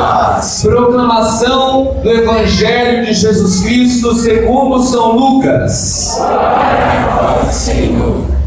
nós. Proclamação do Evangelho de Jesus Cristo segundo São Lucas. Glória a vós, Senhor.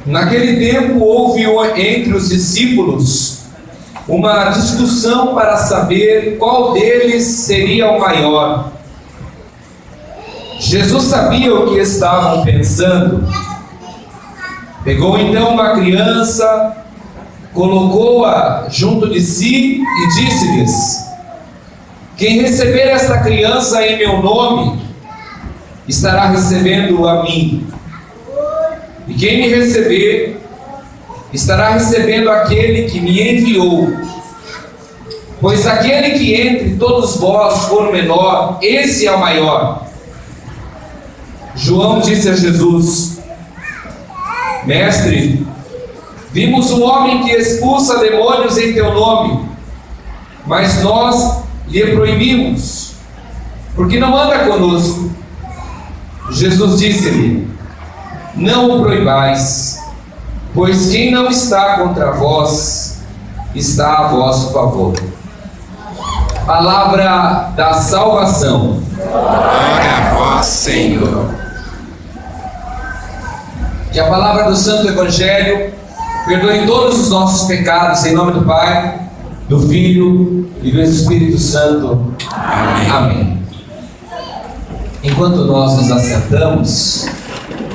Naquele tempo houve entre os discípulos uma discussão para saber qual deles seria o maior. Jesus sabia o que estavam pensando. Pegou então uma criança, colocou-a junto de si e disse-lhes: quem receber esta criança em meu nome, estará recebendo a mim. E quem me receber, estará recebendo aquele que me enviou. Pois aquele que entre todos vós for o menor, esse é o maior. João disse a Jesus: Mestre, vimos um homem que expulsa demônios em teu nome, mas nós lhe proibimos, porque não anda conosco. Jesus disse-lhe: não o proibais, pois quem não está contra vós, está a vosso favor. Palavra da salvação. Glória a vós, Senhor. Que a palavra do Santo Evangelho perdoe todos os nossos pecados, em nome do Pai, do Filho e do Espírito Santo. Amém. Amém. Enquanto nós nos assentamos,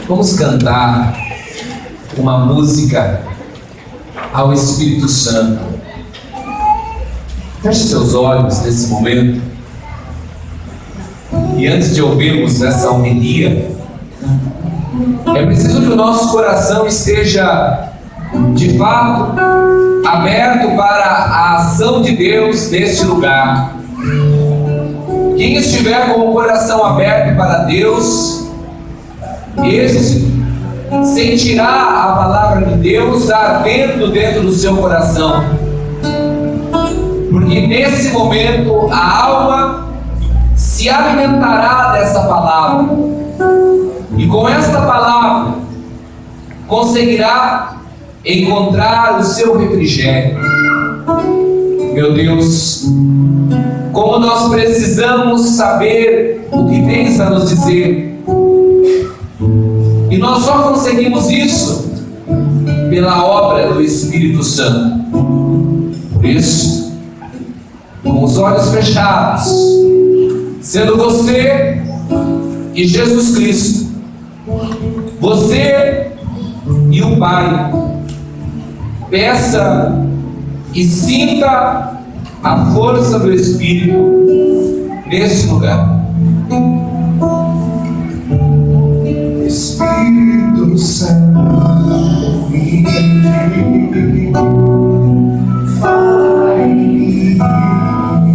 vamos cantar uma música ao Espírito Santo. Feche seus olhos nesse momento. E antes de ouvirmos essa homilia, é preciso que o nosso coração esteja, de fato, aberto para a ação de Deus neste lugar. Quem estiver com o coração aberto para Deus, este sentirá a palavra de Deus ardendo dentro do seu coração, porque nesse momento a alma se alimentará dessa palavra, e com esta palavra conseguirá encontrar o seu refrigério. Meu Deus, como nós precisamos saber o que tens a nos dizer. E nós só conseguimos isso pela obra do Espírito Santo. Por isso, com os olhos fechados, sendo você e Jesus Cristo, você e o Pai, peça e sinta a força do Espírito neste lugar. Espírito Santo, vinde, fala em mim.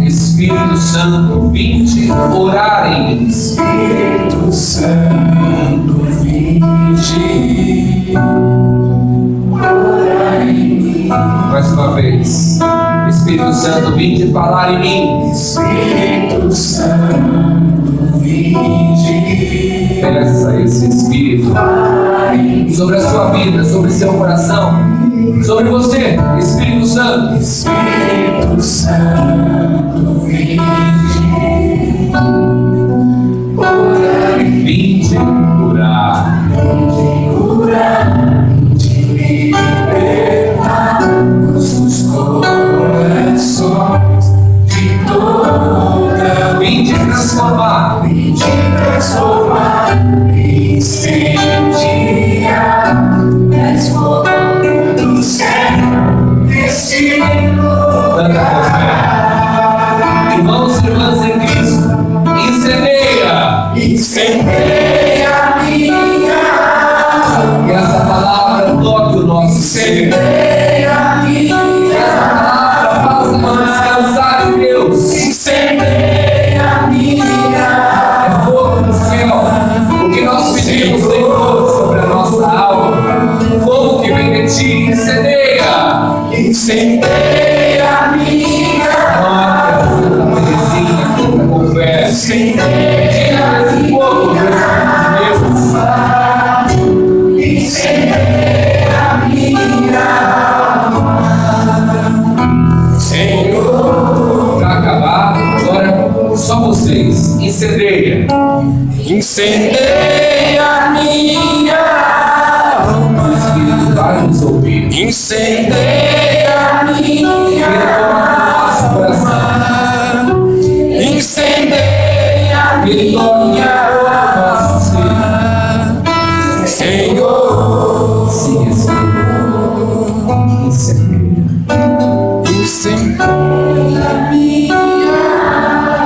Espírito Santo, vinde orar em mim. Espírito Santo, vinde, ora em mim. Mais uma vez. Espírito Santo, vinde falar em mim. Espírito Santo, vinde, Peça esse Espírito fala em mim. sobre a sua vida, sobre seu coração, sobre você, Espírito Santo. Espírito Santo, vinde, ora em mim. Vinde curar. Curar, de libertar nossos corações de toda. Vinde transformar. Vinde transformar, incendiar, és fogo do céu, desse Tanta lugar. incendeia. Incendeia minha alma, O Espírito vai nos ouvir. incendeia minha Nosso coração. alma, incendeia Ele torna minha nosso alma, Senhor, Sim, incendeia. incendeia minha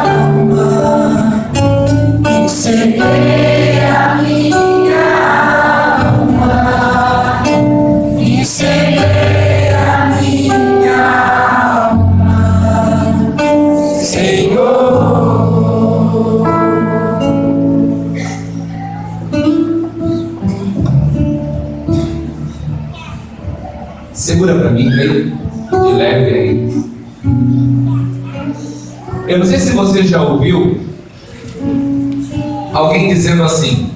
alma, incendeia minha alma, incendeia minha alma, Senhor. Segura pra mim, vem de leve aí. Eu não sei se você já ouviu alguém dizendo assim: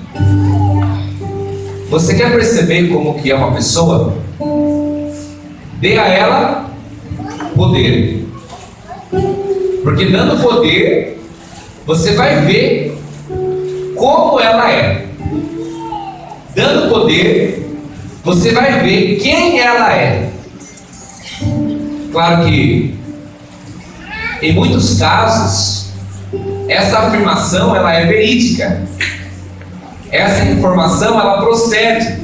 você quer perceber como que é uma pessoa? Dê a ela poder. Porque dando poder, você vai ver como ela é. Dando poder, você vai ver quem ela é. Claro que em muitos casos essa afirmação ela é verídica. Essa informação ela procede.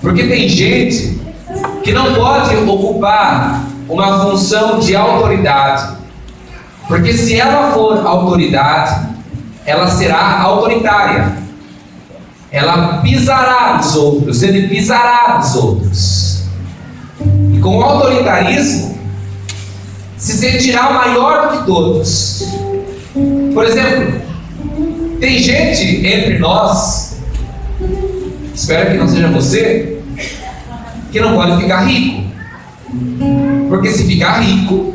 Porque tem gente que não pode ocupar uma função de autoridade. Porque se ela for autoridade, ela será autoritária. Ela pisará os outros, ele pisará os outros. E com o autoritarismo, se sentirá maior do que todos. Por exemplo, tem gente entre nós, espero que não seja você, que não pode ficar rico. Porque se ficar rico,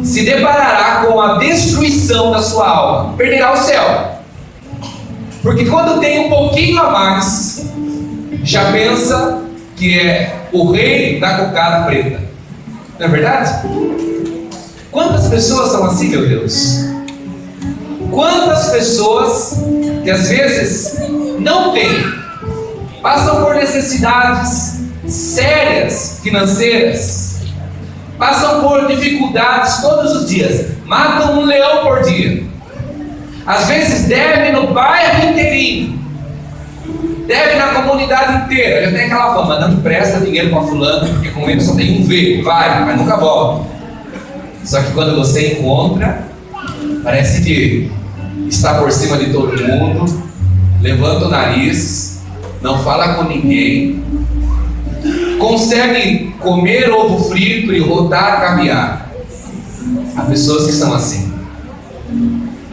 se deparará com a destruição da sua alma, perderá o céu. Porque quando tem um pouquinho a mais, já pensa que é o rei da cocada preta. Não é verdade? Quantas pessoas são assim, meu Deus? Quantas pessoas que às vezes não têm, passam por necessidades sérias financeiras, passam por dificuldades todos os dias, matam um leão por dia. Às vezes deve no bairro inteirinho, deve na comunidade inteira. Já tem aquela fama: não empresta dinheiro para fulano, porque com ele só tem um V, vai, mas nunca volta. Só que quando você encontra, parece que está por cima de todo mundo, levanta o nariz, não fala com ninguém, consegue comer ovo frito e rodar caviar. Há pessoas que são assim.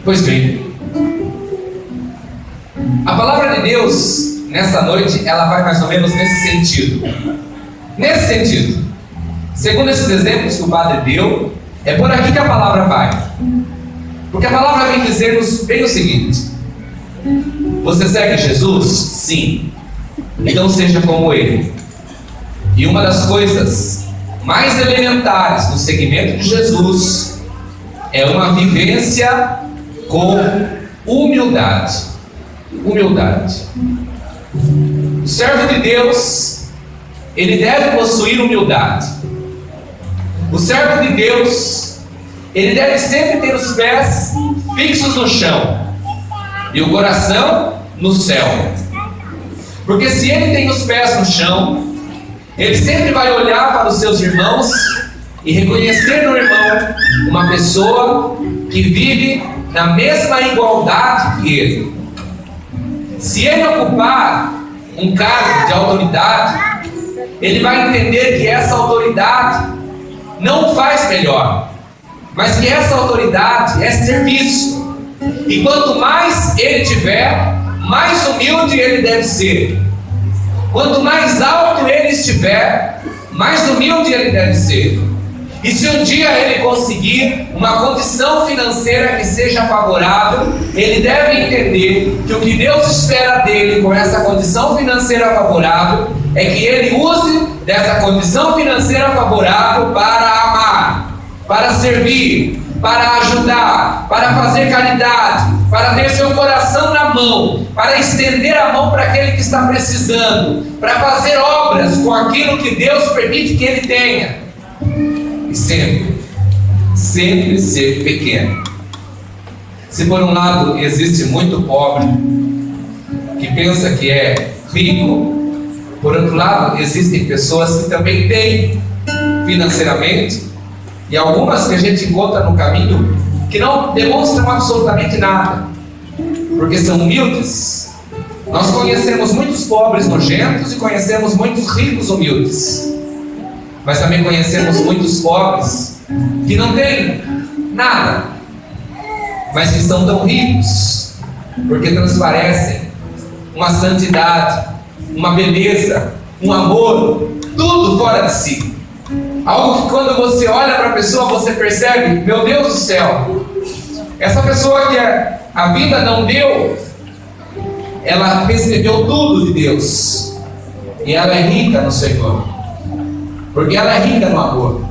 Pois bem, a palavra de Deus nessa noite ela vai mais ou menos nesse sentido. Nesse sentido, segundo esses exemplos que o padre deu, é por aqui que a palavra vai. Porque a palavra vem dizer-nos bem o seguinte: você segue Jesus? Sim. Então seja como Ele. E uma das coisas mais elementares no seguimento de Jesus é uma vivência com humildade. Humildade. O servo de Deus, ele deve possuir humildade. O servo de Deus, ele deve sempre ter os pés fixos no chão e o coração no céu. Porque se ele tem os pés no chão, ele sempre vai olhar para os seus irmãos e reconhecer no irmão uma pessoa que vive na mesma igualdade que ele. Se ele ocupar um cargo de autoridade, ele vai entender que essa autoridade não faz melhor, mas que essa autoridade é serviço. E quanto mais ele tiver, mais humilde ele deve ser. Quanto mais alto ele estiver, mais humilde ele deve ser. E se um dia ele conseguir uma condição financeira que seja favorável, ele deve entender que o que Deus espera dele com essa condição financeira favorável é que ele use dessa condição financeira favorável para amar, para servir, para ajudar, para fazer caridade, para ter seu coração na mão, para estender a mão para aquele que está precisando, para fazer obras com aquilo que Deus permite que ele tenha. E sempre ser pequeno. Se por um lado existe muito pobre que pensa que é rico, por outro lado existem pessoas que também têm financeiramente, e algumas que a gente encontra no caminho que não demonstram absolutamente nada, porque são humildes. Nós conhecemos muitos pobres nojentos e conhecemos muitos ricos humildes, mas também conhecemos muitos pobres que não têm nada, mas que são tão ricos porque transparecem uma santidade, uma beleza, um amor, tudo fora de si. Algo que quando você olha para a pessoa você percebe, meu Deus do céu, essa pessoa que a vida não deu, ela recebeu tudo de Deus, e ela é rica no Senhor, porque ela é rica no amor,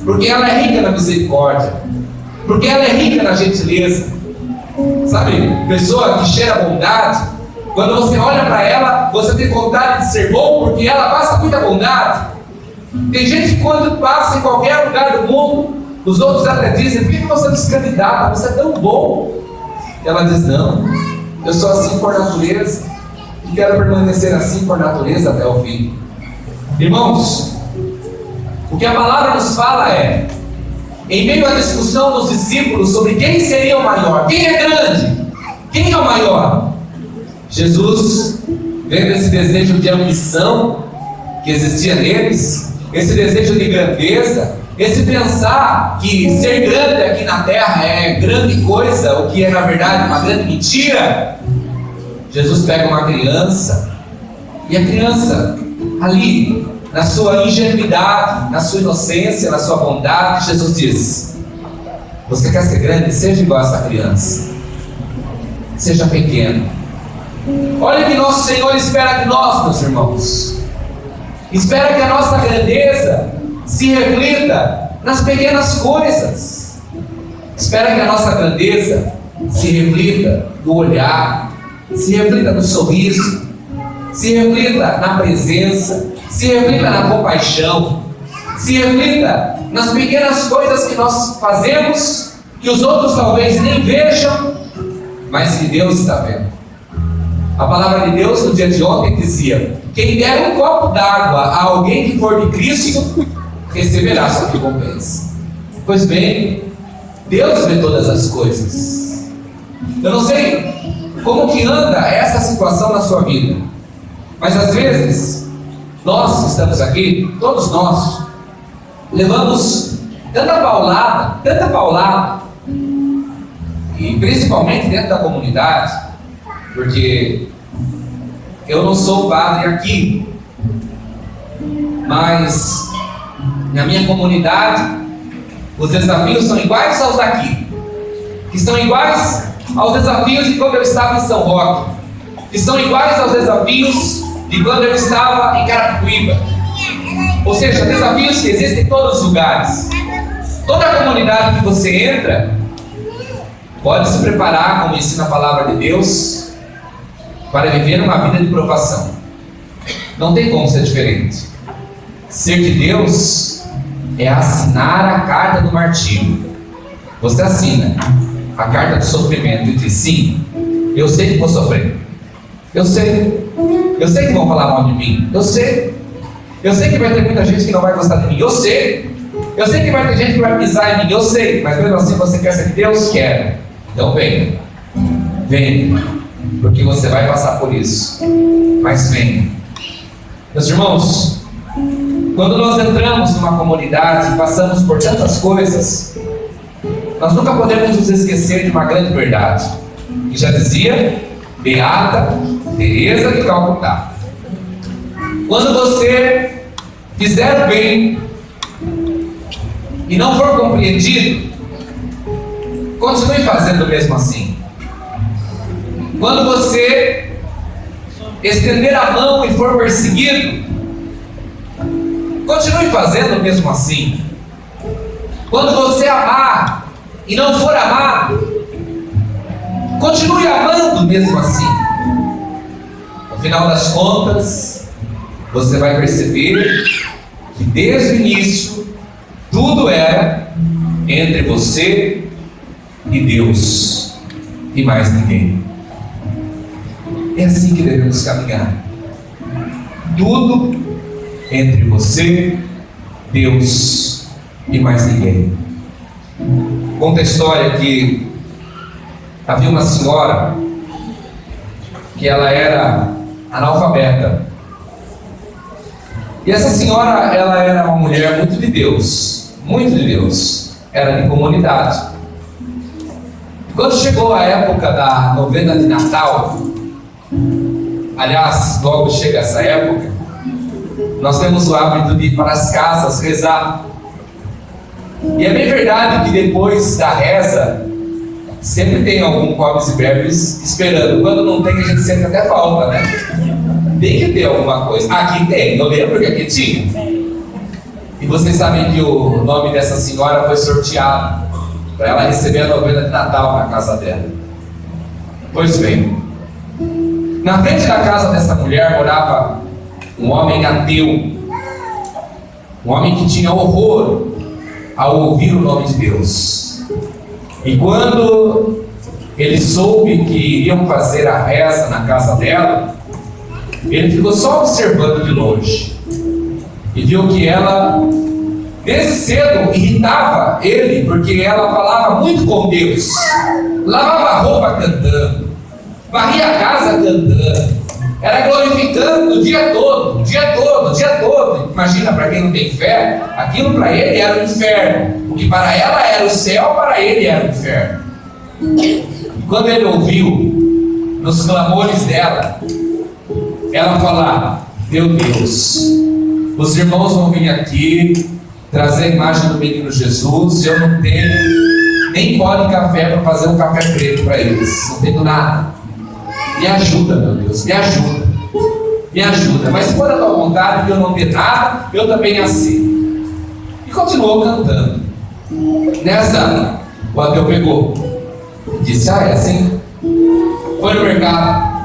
porque ela é rica na misericórdia, porque ela é rica na gentileza. Sabe, pessoa que cheira bondade, quando você olha para ela, você tem vontade de ser bom, porque ela passa muita bondade. Tem gente que quando passa em qualquer lugar do mundo, os outros até dizem, por que você se candidata? Você é tão bom. E ela diz, não, eu sou assim por natureza, e quero permanecer assim por natureza até o fim. Irmãos, o que a palavra nos fala é, em meio à discussão dos discípulos sobre quem seria o maior, quem é grande, quem é o maior, Jesus, vendo esse desejo de ambição que existia neles, esse desejo de grandeza, esse pensar que ser grande aqui na terra é grande coisa, o que é na verdade uma grande mentira, Jesus pega uma criança, e a criança ali, na sua ingenuidade, na sua inocência, na sua bondade, Jesus diz, você quer ser grande? Seja igual a essa criança, seja pequeno. Olha o que nosso Senhor espera de nós, meus irmãos. Espera que a nossa grandeza se reflita nas pequenas coisas. Espera que a nossa grandeza se reflita no olhar, se reflita no sorriso, se reflita na presença, se reflita na compaixão, se reflita nas pequenas coisas que nós fazemos, que os outros talvez nem vejam, mas que Deus está vendo. A palavra de Deus no dia de ontem dizia, quem der um copo d'água a alguém que for de Cristo, receberá sua recompensa. Pois bem, Deus vê todas as coisas. Eu não sei como que anda essa situação na sua vida, mas às vezes, nós que estamos aqui, todos nós, levamos tanta paulada, e principalmente dentro da comunidade, porque eu não sou padre aqui, mas na minha comunidade os desafios são iguais aos daqui, que são iguais aos desafios de quando eu estava em São Roque, que são iguais aos desafios de quando eu estava em Carapicuíba. Ou seja, desafios que existem em todos os lugares. Toda a comunidade que você entra pode se preparar, como ensina a palavra de Deus, para viver uma vida de provação. Não tem como ser diferente. Ser de Deus é assinar a carta do martírio. Você assina a carta do sofrimento e diz, sim, eu sei que vou sofrer. Eu sei que vão falar mal de mim. Eu sei que vai ter muita gente que não vai gostar de mim. Eu sei que vai ter gente que vai pisar em mim. Eu sei, mas mesmo assim você quer ser que Deus quer. Então venha, porque você vai passar por isso, mas venha. Meus irmãos, quando nós entramos numa comunidade e passamos por tantas coisas, nós nunca podemos nos esquecer de uma grande verdade, que já dizia Beata Teresa de Calcutá: quando você fizer o bem e não for compreendido, continue fazendo mesmo assim. Quando você estender a mão e for perseguido, continue fazendo mesmo assim. Quando você amar e não for amado, continue amando mesmo assim. No final das contas, você vai perceber que desde o início tudo era entre você e Deus e mais ninguém. É assim que devemos caminhar. Tudo entre você, Deus e mais ninguém. Conta a história que havia uma senhora que ela era analfabeta. E essa senhora, ela era uma mulher muito de Deus, era de comunidade. Quando chegou a época da novena de Natal, aliás, logo chega essa época, nós temos o hábito de ir para as casas rezar. E é bem verdade que depois da reza, sempre tem algum comes e bebes esperando. Quando não tem, a gente sente até falta, né? Tem que ter alguma coisa. Aqui tem, eu lembro que aqui tinha. E vocês sabem que o nome dessa senhora foi sorteado para ela receber a novena de Natal na casa dela. Pois bem, na frente da casa dessa mulher morava um homem ateu, um homem que tinha horror ao ouvir o nome de Deus. E quando ele soube que iriam fazer a reza na casa dela, ele ficou só observando de longe e viu que ela, desde cedo, irritava ele, porque ela falava muito com Deus, lavava a roupa cantando, varria a casa cantando, era glorificando o dia todo. Imagina, para quem não tem fé, aquilo para ele era o inferno. O que para ela era o céu, para ele era o inferno. E quando ele ouviu, nos clamores dela, ela falava: meu Deus, os irmãos vão vir aqui trazer a imagem do menino Jesus, eu não tenho nem pó de café para fazer um café preto para eles, não tenho nada. Me ajuda, meu Deus, me ajuda. Mas se for a tua vontade que eu não tenho nada, eu também aceito. E continuou cantando. Nessa, o ateu pegou, disse: é assim? Foi no mercado,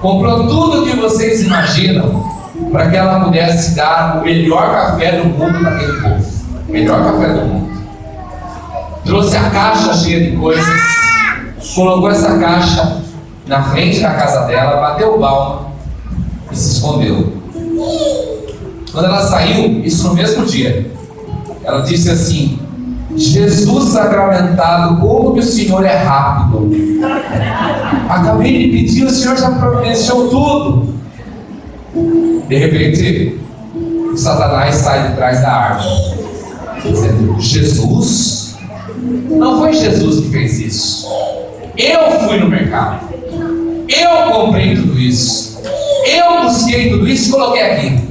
comprou tudo que vocês imaginam para que ela pudesse dar o melhor café do mundo para aquele povo. O melhor café do mundo. Trouxe a caixa cheia de coisas, colocou essa caixa na frente da casa dela, bateu palma e se escondeu. Quando ela saiu, isso no mesmo dia, ela disse assim: Jesus sacramentado, como que o Senhor é rápido. Acabei de pedir, o Senhor já providenciou tudo. De repente, o Satanás sai de trás da árvore, dizendo: Jesus? Não foi Jesus que fez isso. Eu fui no mercado, eu comprei tudo isso, eu busquei tudo isso e coloquei aqui.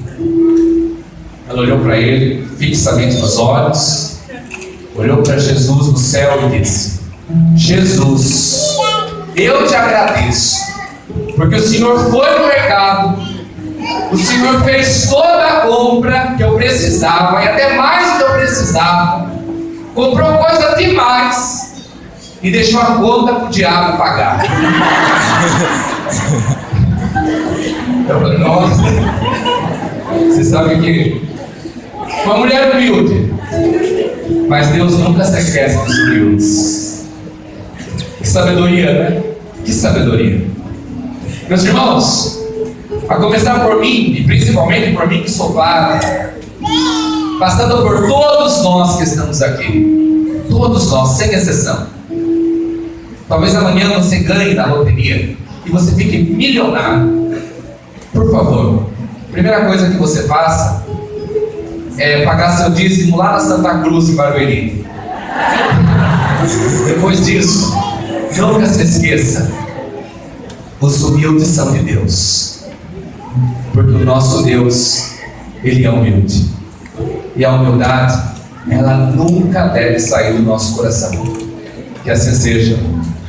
Ela olhou para ele fixamente nos olhos, olhou para Jesus no céu e disse: Jesus, eu te agradeço, porque o Senhor foi no mercado, o Senhor fez toda a compra que eu precisava e até mais do que eu precisava, comprou coisa demais e deixou a conta para o diabo pagar. Eu falei: nossa, você sabe que uma mulher humilde, mas Deus nunca se esquece dos humildes. Que sabedoria, né? Que sabedoria. Meus irmãos, a começar por mim, e principalmente por mim que sou padre, passando por todos nós que estamos aqui, todos nós, sem exceção. Talvez amanhã você ganhe na loteria e você fique milionário. Por favor, primeira coisa que você faça é pagar seu dízimo lá na Santa Cruz, em Barueri. Depois disso, nunca se esqueça: os humildes são de Deus, porque o nosso Deus, Ele é humilde, e a humildade, ela nunca deve sair do nosso coração. Que assim seja.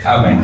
Amém.